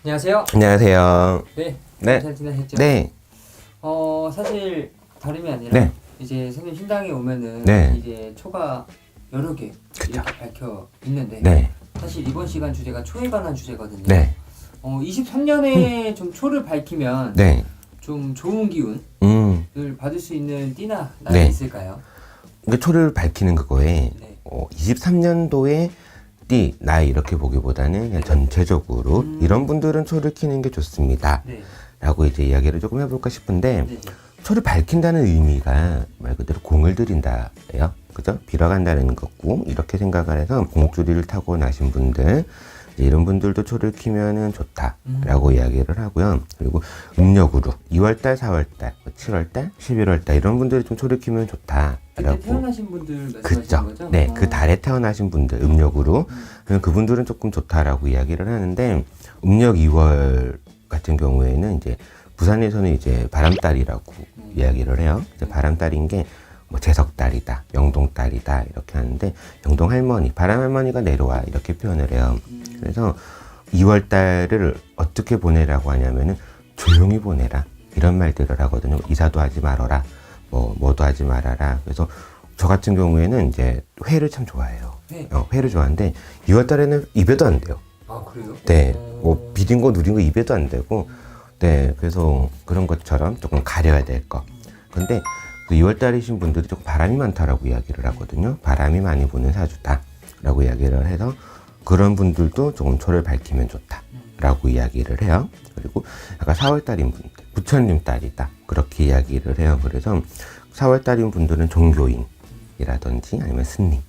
안녕하세요. 안녕하세요. 네. 네. 잘 지내셨죠? 네. 사실 다름이 아니라 네. 이제 선생님 신당에 오면은 네. 이제 초가 여러 개 그쵸. 이렇게 밝혀 있는데 네. 사실 이번 시간 주제가 초에 관한 주제거든요. 네. 23년에 좀 초를 밝히면 네. 좀 좋은 기운을 받을 수 있는 띠나 날이 네. 있을까요? 그러니까 초를 밝히는 그거에 네. 23년도에 띠, 나이 이렇게 보기보다는 그냥 전체적으로 이런 분들은 초를 키는 게 좋습니다. 네. 라고 이제 이야기를 조금 해볼까 싶은데 네. 초를 밝힌다는 의미가 말 그대로 공을 들인다예요. 그죠? 빌어간다는 거고 이렇게 생각을 해서 공주리를 타고 나신 분들 이제 이런 분들도 초를 키면은 좋다라고 이야기를 하고요. 그리고 음력으로 2월달, 4월달, 7월달, 11월달 이런 분들이 좀 초를 키면 그때 좋다라고. 태어나신 분들 말씀하시는 그죠? 거죠? 네, 그 달에 태어나신 분들 음력으로 그분들은 조금 좋다라고 이야기를 하는데 음력 2월 같은 경우에는 이제 부산에서는 이제 바람달이라고 이야기를 해요. 이제 바람달인 게 뭐 제석달이다, 영동달이다 이렇게 하는데 영동 할머니, 바람 할머니가 내려와 이렇게 표현을 해요. 그래서 2월 달을 어떻게 보내라고 하냐면은 조용히 보내라 이런 말들을 하거든요. 이사도 하지 말아라, 뭐도 하지 말아라. 그래서 저 같은 경우에는 이제 회를 참 좋아해요. 네. 회를 좋아하는데 2월 달에는 입에도 안 돼요. 아, 그래요? 네, 뭐 비린 거 누린 거 입에도 안 되고, 네, 그래서 그런 것처럼 조금 가려야 될 거. 근데 그 2월 달이신 분들이 조금 바람이 많다라고 이야기를 하거든요. 바람이 많이 부는 사주다라고 이야기를 해서 그런 분들도 조금 초를 밝히면 좋다라고 이야기를 해요. 그리고 약간 4월 달인 분들, 부처님 달이다 그렇게 이야기를 해요. 그래서 4월 달인 분들은 종교인이라든지 아니면 스님,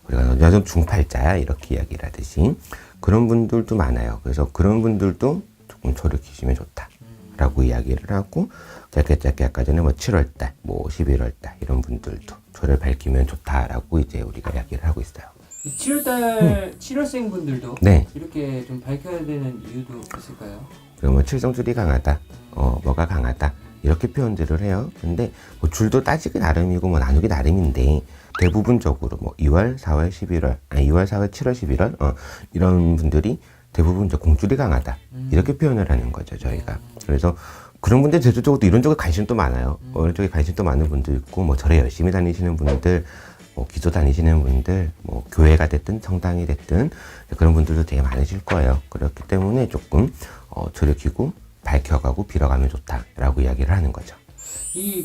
우리가 여전 중팔자야 이렇게 이야기를 하듯이 그런 분들도 많아요. 그래서 그런 분들도 조금 초를 키시면 좋다라고 이야기를 하고 짧게 아까 전에 뭐 7월달, 뭐 11월달 이런 분들도 초를 밝히면 좋다라고 이제 우리가 이야기를 하고 있어요. 7월달 7월생 분들도 네. 이렇게 좀 밝혀야 되는 이유도 있을까요? 그러면 칠성줄이 강하다, 뭐가 강하다 이렇게 표현들을 해요. 근데 뭐 줄도 따지기 나름이고 뭐 나누기 나름인데 대부분적으로 뭐 2월, 4월, 11월, 아니 2월, 4월, 7월, 11월 이런 분들이 대부분 이제 공줄이 강하다 이렇게 표현을 하는 거죠 저희가. 그래서 그런 분들 제주적으로 이런 쪽에 관심도 많아요. 이런 쪽에 관심도 많은 분도 있고 뭐 절에 열심히 다니시는 분들, 뭐 기도 다니시는 분들, 뭐 교회가 됐든 성당이 됐든 그런 분들도 되게 많으실 거예요. 그렇기 때문에 조금 초를 키고 밝혀가고 빌어가면 좋다라고 이야기를 하는 거죠.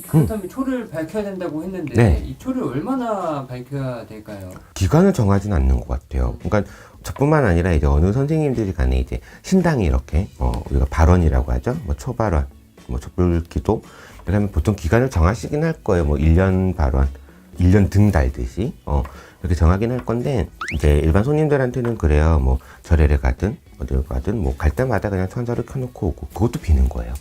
그렇다면 초를 밝혀야 된다고 했는데 네. 이 초를 얼마나 밝혀야 될까요? 기간을 정하지는 않는 것 같아요. 그러니까 저뿐만 아니라 이제 어느 선생님들이 간에 이제 신당이 이렇게 우리가 발언이라고 하죠. 뭐 초발언, 뭐 촛불기도 이렇게 하면 보통 기간을 정하시긴 할 거예요. 뭐 1년 발언, 1년 등 달듯이 이렇게 정하긴 할 건데 이제 일반 손님들한테는 그래요. 뭐 절에를 가든 어디를 가든 뭐 갈 때마다 그냥 천사를 켜놓고 오고 그것도 비는 거예요.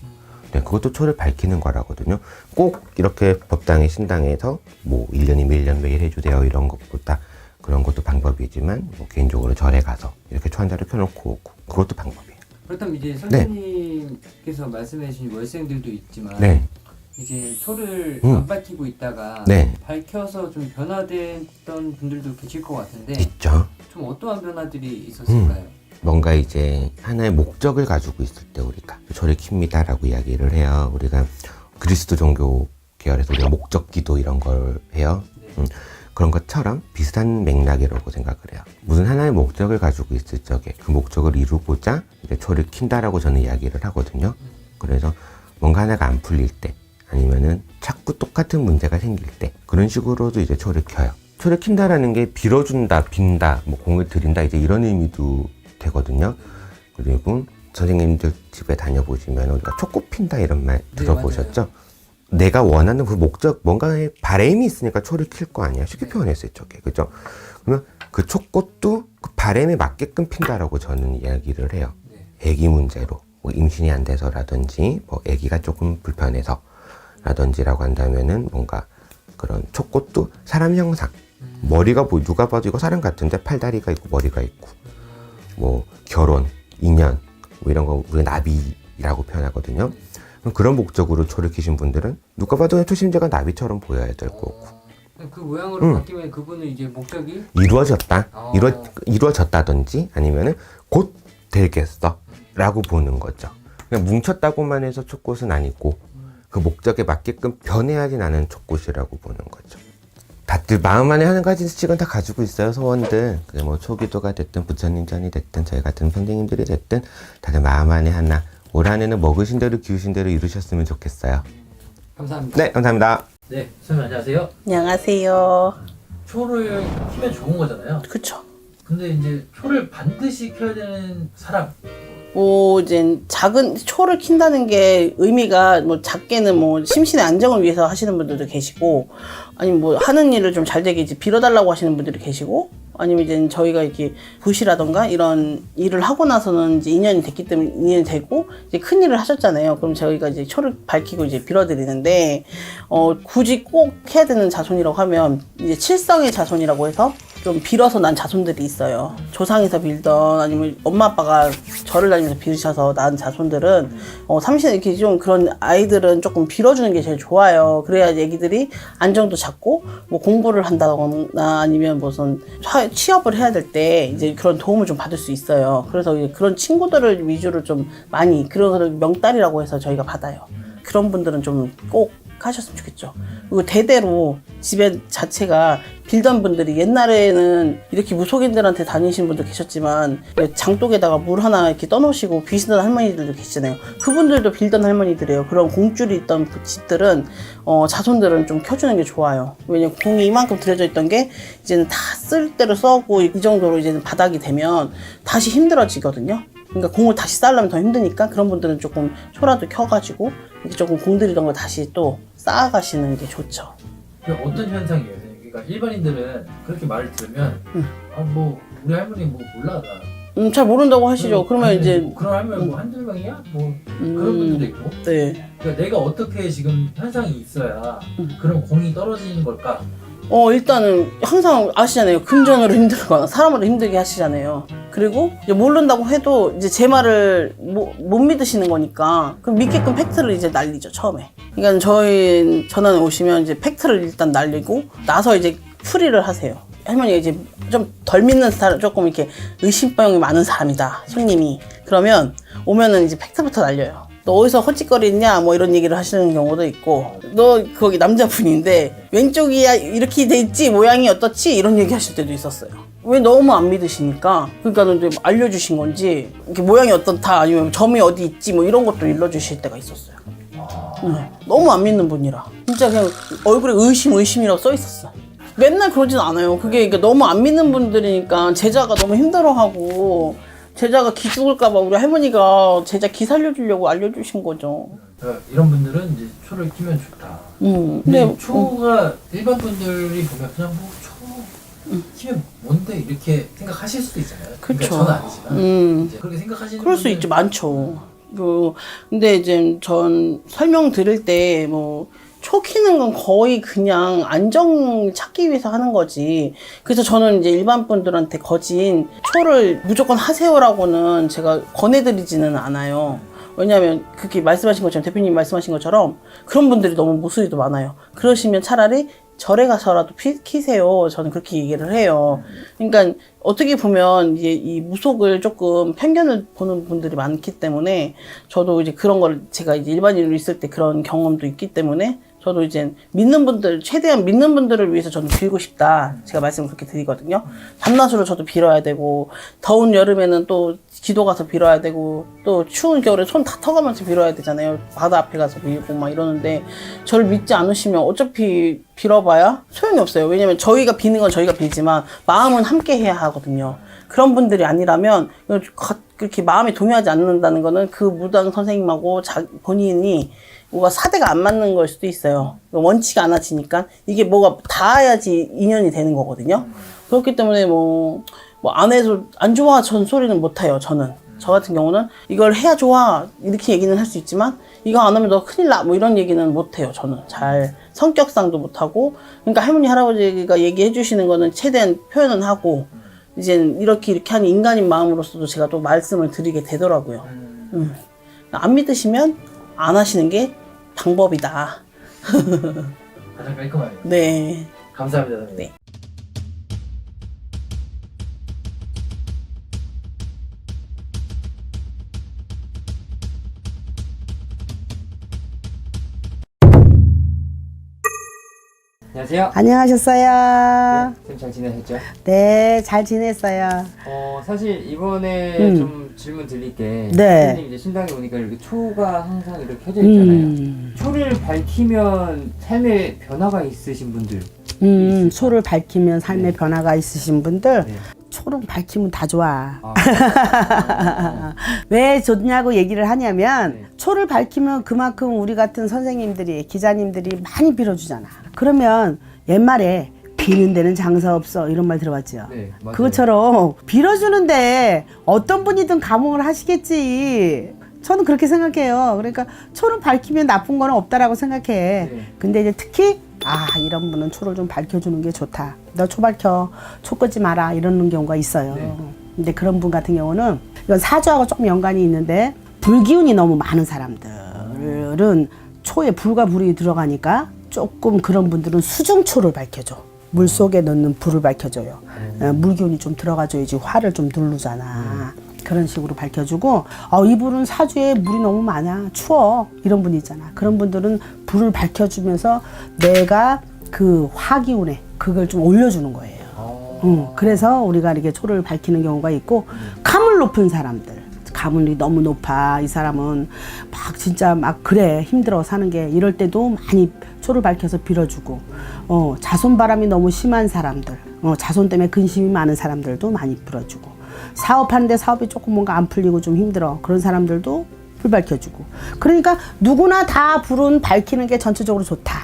네, 그것도 초를 밝히는 거라거든요. 꼭 이렇게 법당에 신당에서 뭐 1년이면 1년 매일 해주세요 이런 것보다 그런 것도 방법이지만 뭐 개인적으로 절에 가서 이렇게 초 한 자를 켜놓고 오고 그것도 방법이에요. 그렇다면 이제 선생님께서 말씀해 주신 월생들도 있지만 네. 이제 초를 안 밝히고 있다가 네. 밝혀서 좀 변화됐던 분들도 계실 것 같은데 있죠. 좀 어떠한 변화들이 있었을까요? 뭔가 이제 하나의 목적을 가지고 있을 때 우리가 초를 킵니다 라고 이야기를 해요. 우리가 그리스도 종교 계열에서 우리가 목적기도 이런 걸 해요. 네. 그런 것처럼 비슷한 맥락이라고 생각을 해요. 무슨 하나의 목적을 가지고 있을 적에 그 목적을 이루고자 이제 초를 킨다라고 저는 이야기를 하거든요. 그래서 뭔가 하나가 안 풀릴 때 아니면은 자꾸 똑같은 문제가 생길 때 그런 식으로도 이제 초를 켜요. 초를 킨다라는 게 빌어준다, 빈다, 뭐 공을 들인다 이제 이런 의미도 되거든요. 그리고 선생님들 집에 다녀보시면 우리가 초꽃 핀다 이런 말 들어보셨죠? 내가 원하는 그 목적, 뭔가의 바람이 있으니까 초를 킬 거 아니야. 쉽게 표현했어요, 저게. 그죠? 그러면 그 초꽃도 그 바람에 맞게끔 핀다라고 저는 이야기를 해요. 애기 문제로, 뭐 임신이 안 돼서라든지, 뭐 애기가 조금 불편해서 라든지라고 한다면은 뭔가 그런 초꽃도 사람 형상. 머리가 뭐 누가 봐도 이거 사람 같은데 팔다리가 있고 머리가 있고, 뭐 결혼, 인연, 뭐 이런 거 우리가 나비라고 표현하거든요. 그런 목적으로 초를 키신 분들은 누가 봐도 초심자가 나비처럼 보여야 될 거고 그 모양으로 바뀌면 그분은 이제 목적이 이루어졌다든지 아니면은 곧 되겠어 라고 보는 거죠. 그냥 뭉쳤다고만 해서 촉꽃은 아니고 그 목적에 맞게끔 변해야지 나는 촉꽃이라고 보는 거죠. 다들 마음 안에 한 가지씩은 다 가지고 있어요. 소원들. 그게 뭐 초기도가 됐든 부처님전이 됐든 저희 같은 선생님들이 됐든 다들 마음 안에 하나 올 한해는 먹으신 대로 기우신 대로 이루셨으면 좋겠어요. 감사합니다. 네, 감사합니다. 네, 선생님 안녕하세요. 안녕하세요. 초를 키면 좋은 거잖아요. 그쵸. 근데 이제 초를 반드시 켜야 되는 사람. 뭐 이제 작은 초를 킨다는 게 의미가 뭐 작게는 뭐 심신의 안정을 위해서 하시는 분들도 계시고, 아니면 뭐 하는 일을 좀 잘 되게 이제 빌어달라고 하시는 분들이 계시고, 아니면 이제 저희가 이렇게 붓이라던가 이런 일을 하고 나서는 이제 인연이 됐기 때문에 인연이 되고 이제 큰 일을 하셨잖아요. 그럼 저희가 이제 초를 밝히고 이제 빌어드리는데, 굳이 꼭 해야 되는 자손이라고 하면 이제 칠성의 자손이라고 해서 좀 빌어서 난 자손들이 있어요. 조상에서 빌던 아니면 엄마 아빠가 절을 다니면서 빌으셔서 낳은 자손들은 삼신 이렇게 좀 그런 아이들은 조금 빌어주는 게 제일 좋아요. 그래야 애기들이 안정도 잡고 뭐 공부를 한다거나 아니면 무슨 취업을 해야 될 때 이제 그런 도움을 좀 받을 수 있어요. 그래서 이제 그런 친구들을 위주로 좀 많이 그런 명딸이라고 해서 저희가 받아요. 그런 분들은 좀 꼭 하셨으면 좋겠죠. 그리고 대대로 집에 자체가 빌던 분들이 옛날에는 이렇게 무속인들한테 다니신 분도 계셨지만 장독에다가 물 하나 이렇게 떠놓으시고 비시던 할머니들도 계시잖아요. 그분들도 빌던 할머니들이에요. 그런 공줄이 있던 집들은 자손들은 좀 켜주는 게 좋아요. 왜냐면 공이 이만큼 들여져 있던 게 이제는 다 쓸 대로 써고 이 정도로 이제는 바닥이 되면 다시 힘들어지거든요. 그러니까 공을 다시 쌓으려면 더 힘드니까 그런 분들은 조금 초라도 켜가지고 이렇게 조금 공들이던 걸 다시 또 쌓아가시는 게 좋죠. 그게 어떤 현상이에요? 그러니까 일반인들은 그렇게 말을 들으면 뭐 우리 할머니 뭐 몰라 나. 잘 모른다고 하시죠. 그러면 아니, 이제 뭐 그런 할머니 뭐 한두 명이야? 뭐 그런 분들도 있고. 네. 그러니까 내가 어떻게 지금 현상이 있어야 그런 공이 떨어지는 걸까? 일단은 항상 아시잖아요. 금전으로 힘들거나 사람으로 힘들게 하시잖아요. 그리고 이제 모른다고 해도 이제 제 말을 못 믿으시는 거니까 그럼 믿게끔 팩트를 이제 날리죠, 처음에. 그러니까 저희 전화에 오시면 이제 팩트를 일단 날리고 나서 이제 풀이를 하세요. 할머니가 이제 좀 덜 믿는 스타일, 조금 이렇게 의심병이 많은 사람이다, 손님이. 그러면 오면은 이제 팩트부터 날려요. 너 어디서 헛짓거리냐 뭐 이런 얘기를 하시는 경우도 있고, 너 거기 남자분인데 왼쪽이야 이렇게 돼 있지 모양이 어떻지 이런 얘기 하실 때도 있었어요. 왜 너무 안 믿으시니까. 그러니까 이제 알려주신 건지 이렇게 모양이 어떻다 아니면 점이 어디 있지 뭐 이런 것도 일러주실 때가 있었어요. 네. 너무 안 믿는 분이라 진짜 그냥 얼굴에 의심이라고 써 있었어. 맨날 그러진 않아요. 그게 그러니까 너무 안 믿는 분들이니까 제자가 너무 힘들어하고, 제자가 기 죽을까봐 우리 할머니가 제자 기 살려주려고 알려주신 거죠. 그러니까 이런 분들은 이제 초를 키면 좋다. 근데 근데 초가 일반 분들이 보면 그냥 뭐 초 키면 뭔데 이렇게 생각하실 수도 있잖아요. 그러니까 그쵸. 저는 아니지만 이제 그렇게 생각하시는 그럴 수 분들- 있죠. 많죠. 근데 이제 전 설명 드릴 때 뭐 초 키는 건 거의 그냥 안정 찾기 위해서 하는 거지. 그래서 저는 이제 일반 분들한테 거진 초를 무조건 하세요라고는 제가 권해드리지는 않아요. 왜냐하면 그렇게 말씀하신 것처럼, 대표님 말씀하신 것처럼 그런 분들이 너무 무수히도 많아요. 그러시면 차라리 절에 가서라도 키세요. 저는 그렇게 얘기를 해요. 그러니까 어떻게 보면 이제 이 무속을 조금 편견을 보는 분들이 많기 때문에, 저도 이제 그런 걸 제가 이제 일반인으로 있을 때 그런 경험도 있기 때문에 저도 이제 믿는 분들, 최대한 믿는 분들을 위해서 저는 빌고 싶다, 제가 말씀을 그렇게 드리거든요. 밤낮으로 저도 빌어야 되고, 더운 여름에는 또 기도 가서 빌어야 되고, 또 추운 겨울에 손 다 터가면서 빌어야 되잖아요. 바다 앞에 가서 빌고 막 이러는데, 저를 믿지 않으시면 어차피 빌어봐야 소용이 없어요. 왜냐면 저희가 비는 건 저희가 빌지만 마음은 함께 해야 하거든요. 그런 분들이 아니라면 그렇게 마음에 동요하지 않는다는 거는 그 무당 선생님하고 본인이 뭐가 사대가 안 맞는 걸 수도 있어요. 원치가 않아지니까 이게 뭐가 닿아야지 인연이 되는 거거든요. 그렇기 때문에 뭐 안 해도 안 좋아 전 소리는 못 해요. 저는 저 같은 경우는 이걸 해야 좋아 이렇게 얘기는 할 수 있지만 이거 안 하면 너 큰일 나 뭐 이런 얘기는 못 해요. 저는 잘 성격상도 못 하고. 그러니까 할머니 할아버지가 얘기해 주시는 거는 최대한 표현은 하고, 이제 이렇게 하는 인간인 마음으로서도 제가 또 말씀을 드리게 되더라고요. 안 믿으시면 안 하시는 게 방법이다. 가장 깔끔하네요. 네. 감사합니다, 선생님. 네. 안녕하세요. 안녕하셨어요. 네, 쌤 잘 지내셨죠? 네, 잘 지냈어요. 사실 이번에 좀 질문 드릴 게 네. 선생님 이제 신당에 오니까 이렇게 초가 항상 이렇게 켜져 있잖아요. 초를 밝히면 삶에 변화가 있으신 분들. 초를 밝히면 삶의 네. 변화가 있으신 분들, 네. 초를 밝히면 다 좋아. 아, 왜 좋냐고 얘기를 하냐면, 네. 초를 밝히면 그만큼 우리 같은 선생님들이, 기자님들이 많이 빌어주잖아. 그러면 옛말에 비는 데는 장사 없어 이런 말 들어봤죠? 네, 맞아요. 그것처럼 빌어주는데 어떤 분이든 감흥을 하시겠지. 저는 그렇게 생각해요. 그러니까 초를 밝히면 나쁜 거는 없다라고 생각해. 네. 근데 이제 특히 이런 분은 초를 좀 밝혀주는 게 좋다. 너 초 밝혀. 초 끄지 마라. 이러는 경우가 있어요. 네. 근데 그런 분 같은 경우는 이건 사주하고 조금 연관이 있는데 불기운이 너무 많은 사람들은 초에 불과 불이 들어가니까 조금 그런 분들은 수중초를 밝혀줘. 물 속에 넣는 불을 밝혀줘요. 물기운이 좀 들어가줘야지 화를 좀 누르잖아. 그런 식으로 밝혀주고 이분은 사주에 물이 너무 많아 추워 이런 분이 있잖아. 그런 분들은 불을 밝혀주면서 내가 그 화기운에 그걸 좀 올려주는 거예요. 그래서 우리가 이렇게 초를 밝히는 경우가 있고 가물 높은 사람들 가물이 너무 높아 이 사람은 막 진짜 막 그래 힘들어 사는 게 이럴 때도 많이 초를 밝혀서 빌어주고 자손바람이 너무 심한 사람들 자손 때문에 근심이 많은 사람들도 많이 빌어주고 사업하는데 사업이 조금 뭔가 안 풀리고 좀 힘들어 그런 사람들도 불 밝혀주고 그러니까 누구나 다 불은 밝히는 게 전체적으로 좋다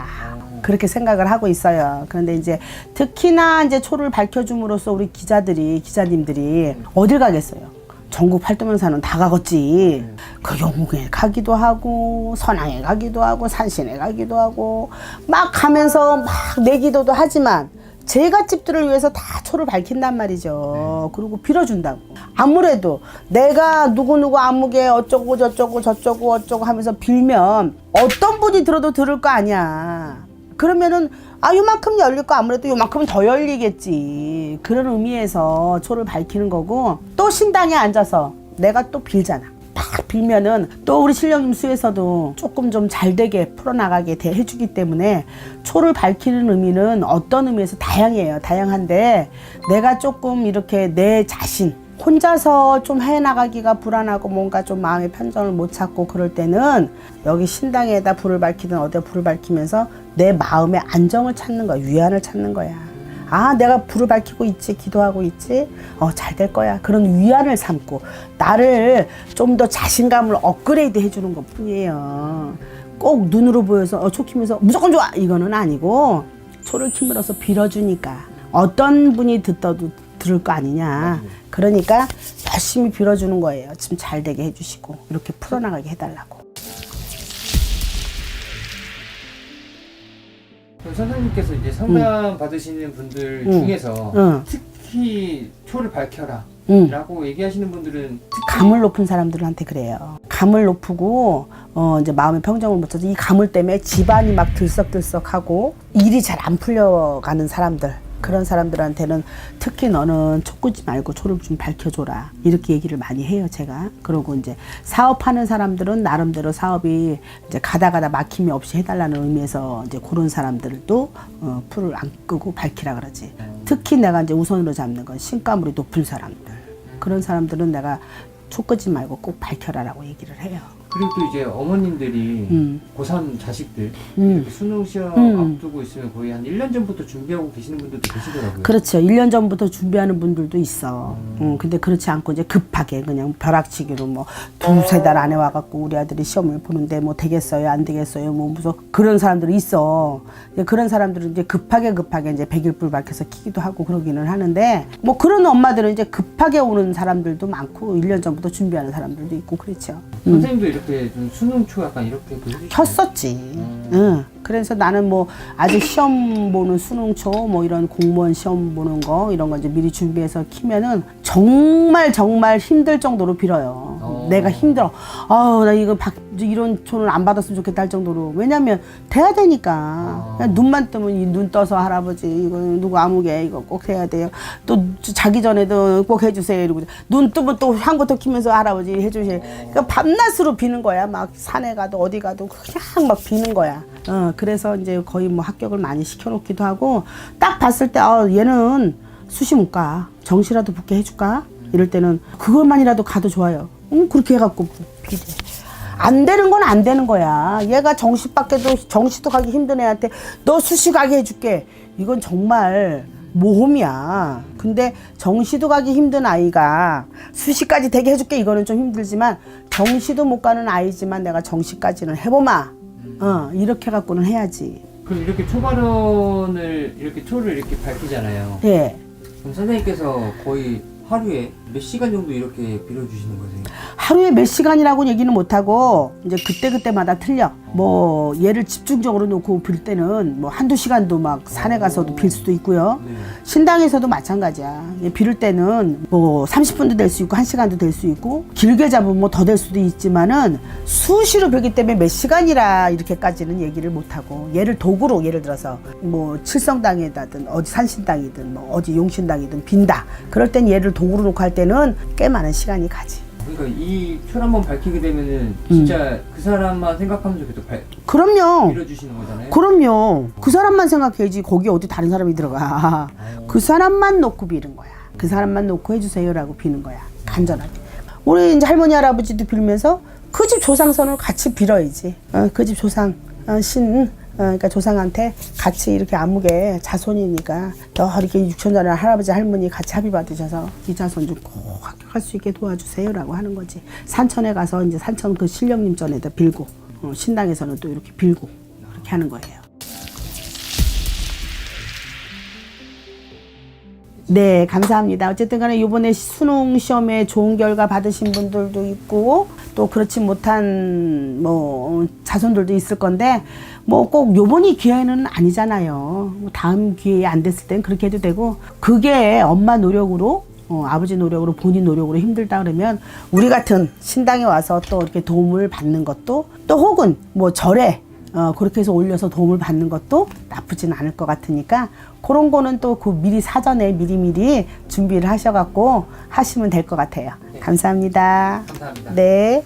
그렇게 생각을 하고 있어요. 그런데 이제 특히나 이제 초를 밝혀줌으로써 우리 기자님들이 어딜 가겠어요. 전국 팔도면사는 다 가겠지. 그 영웅에 가기도 하고 선왕에 가기도 하고 산신에 가기도 하고 막 가면서 막 내기도도 하지만 제갓집들을 위해서 다 초를 밝힌단 말이죠. 그리고 빌어준다고. 아무래도 내가 누구누구 아무개 어쩌고 저쩌고 하면서 빌면 어떤 분이 들어도 들을 거 아니야. 그러면은 요만큼 열릴 거 아무래도 요만큼은 더 열리겠지. 그런 의미에서 초를 밝히는 거고 또 신당에 앉아서 내가 또 빌잖아. 막 빌면은 또 우리 신령님 수에서도 조금 좀 잘 되게 풀어나가게 해주기 때문에 초를 밝히는 의미는 어떤 의미에서 다양해요. 다양한데 내가 조금 이렇게 내 자신 혼자서 좀 해나가기가 불안하고 뭔가 좀 마음의 편정을 못 찾고 그럴 때는 여기 신당에다 불을 밝히든 어디에 불을 밝히면서 내 마음의 안정을 찾는 거야. 위안을 찾는 거야. 내가 불을 밝히고 있지 기도하고 있지 잘 될 거야 그런 위안을 삼고 나를 좀 더 자신감을 업그레이드 해주는 것 뿐이에요. 꼭 눈으로 보여서 초 키면서 무조건 좋아 이거는 아니고 초를 키면서 빌어주니까 어떤 분이 듣더라도 들을 거 아니냐. 그러니까 열심히 빌어주는 거예요. 지금 잘 되게 해주시고 이렇게 풀어나가게 해달라고. 그럼 선생님께서 이제 상담 받으시는 분들 중에서 특히 초를 밝혀라 라고 얘기하시는 분들은 감을 높은 사람들한테 그래요. 감을 높고 이제 마음의 평정을 못 찾아 이 감을 때문에 집안이 막 들썩들썩하고 일이 잘 안 풀려가는 사람들 그런 사람들한테는 특히 너는 초 끄지 말고 초를 좀 밝혀줘라 이렇게 얘기를 많이 해요 제가. 그리고 이제 사업하는 사람들은 나름대로 사업이 이제 가다 막힘이 없이 해달라는 의미에서 이제 그런 사람들도 풀을 안 끄고 밝히라 그러지. 특히 내가 이제 우선으로 잡는 건 신가물이 높은 사람들 그런 사람들은 내가 초 끄지 말고 꼭 밝혀라라고 얘기를 해요. 그리고 또 이제 어머님들이 고3 자식들 이렇게 수능 시험 앞두고 있으면 거의 한 1년 전부터 준비하고 계시는 분들도 계시더라고요. 그렇죠. 1년 전부터 준비하는 분들도 있어. 근데 그렇지 않고 이제 급하게 그냥 벼락치기로 뭐 2-3달 안에 와갖고 우리 아들이 시험을 보는데 뭐 되겠어요, 안 되겠어요, 뭐 무슨 그런 사람들이 있어. 그런 사람들은 이제 급하게 이제 100일불 밝혀서 키기도 하고 그러기는 하는데 뭐 그런 엄마들은 이제 급하게 오는 사람들도 많고 1년 전부터 준비하는 사람들도 있고 그렇죠. 선생님도 이렇게 좀 수능초 약간 이렇게 해주시나요? 켰었지. 그래서 나는 뭐 아직 시험 보는 수능초 뭐 이런 공무원 시험 보는 거 이런 거 이제 미리 준비해서 키면은 정말 힘들 정도로 빌어요. 내가 힘들어. 나 이거 이런 돈을 안 받았으면 좋겠다 할 정도로. 왜냐면 돼야 되니까. 그냥 눈만 뜨면 이 눈 떠서 할아버지 이거 누구 아무개 이거 꼭 해야 돼요. 또 자기 전에도 꼭 해주세요. 이러고 눈 뜨면 또 향부터 키면서 할아버지 해주세요. 그러니까 밤낮으로 비는 거야. 막 산에 가도 어디 가도 그냥 막 비는 거야. 그래서 이제 거의 뭐 합격을 많이 시켜놓기도 하고 딱 봤을 때 얘는 수시 못 가. 정시라도 붙게 해줄까? 이럴 때는 그것만이라도 가도 좋아요. 그렇게 해갖고 비대. 안 되는 건 안 되는 거야. 얘가 정시도 가기 힘든 애한테 너 수시 가게 해줄게. 이건 정말 모험이야. 근데 정시도 가기 힘든 아이가 수시까지 되게 해줄게. 이거는 좀 힘들지만 정시도 못 가는 아이지만 내가 정시까지는 해보마. 이렇게 갖고는 해야지. 그럼 이렇게 초발언을 이렇게 초를 이렇게 밝히잖아요. 네. 그럼 선생님께서 거의 하루에 몇 시간 정도 이렇게 빌어주시는 거세요? 하루에 몇 시간이라고 얘기는 못하고 이제 그때마다 틀려. 뭐 얘를 집중적으로 놓고 빌 때는 뭐 한두 시간도 막 산에 가서도 빌 수도 있고요. 네. 신당에서도 마찬가지야. 얘 빌을 때는 뭐 30분도 될 수 있고 1시간도 될 수 있고 길게 잡으면 뭐 더 될 수도 있지만은 수시로 빌기 때문에 몇 시간이라 이렇게까지는 얘기를 못하고 얘를 도구로 예를 들어서 뭐 칠성당에다든 어디 산신당이든 뭐 어디 용신당이든 빈다. 그럴 땐 얘를 도구로 놓고 할 때는 꽤 많은 시간이 가지. 그러니까 이 초를 한번 밝히게 되면은 진짜 그 사람만 생각하면서 계속 그럼요. 빌어주시는 거잖아요. 그럼요. 그 사람만 생각해야지 거기 어디 다른 사람이 들어가. 그 사람만 놓고 비는 거야. 그 사람만 놓고 해주세요라고 비는 거야. 간절하게. 우리 이제 할머니 할아버지도 빌면서 그 집 조상선을 같이 빌어야지. 그 집 조상 그러니까 조상한테 같이 이렇게 아무개 자손이니까 너 이렇게 6천자를 할아버지 할머니 같이 합의 받으셔서 이 자손 좀 꼭 합격할 수 있게 도와주세요라고 하는 거지. 산천에 가서 이제 산천 그 신령님 전에다 빌고 신당에서는 또 이렇게 빌고 그렇게 하는 거예요. 네, 감사합니다. 어쨌든 간에 이번에 수능 시험에 좋은 결과 받으신 분들도 있고 또 그렇지 못한 뭐 자손들도 있을 건데 뭐 꼭 요번이 기회는 아니잖아요. 다음 기회에 안 됐을 땐 그렇게 해도 되고 그게 엄마 노력으로 아버지 노력으로 본인 노력으로 힘들다 그러면 우리 같은 신당에 와서 또 이렇게 도움을 받는 것도 또 혹은 뭐 절에 그렇게 해서 올려서 도움을 받는 것도 나쁘진 않을 것 같으니까 그런 거는 또 그 미리 사전에 미리 준비를 하셔갖고 하시면 될 것 같아요. 감사합니다. 감사합니다. 네.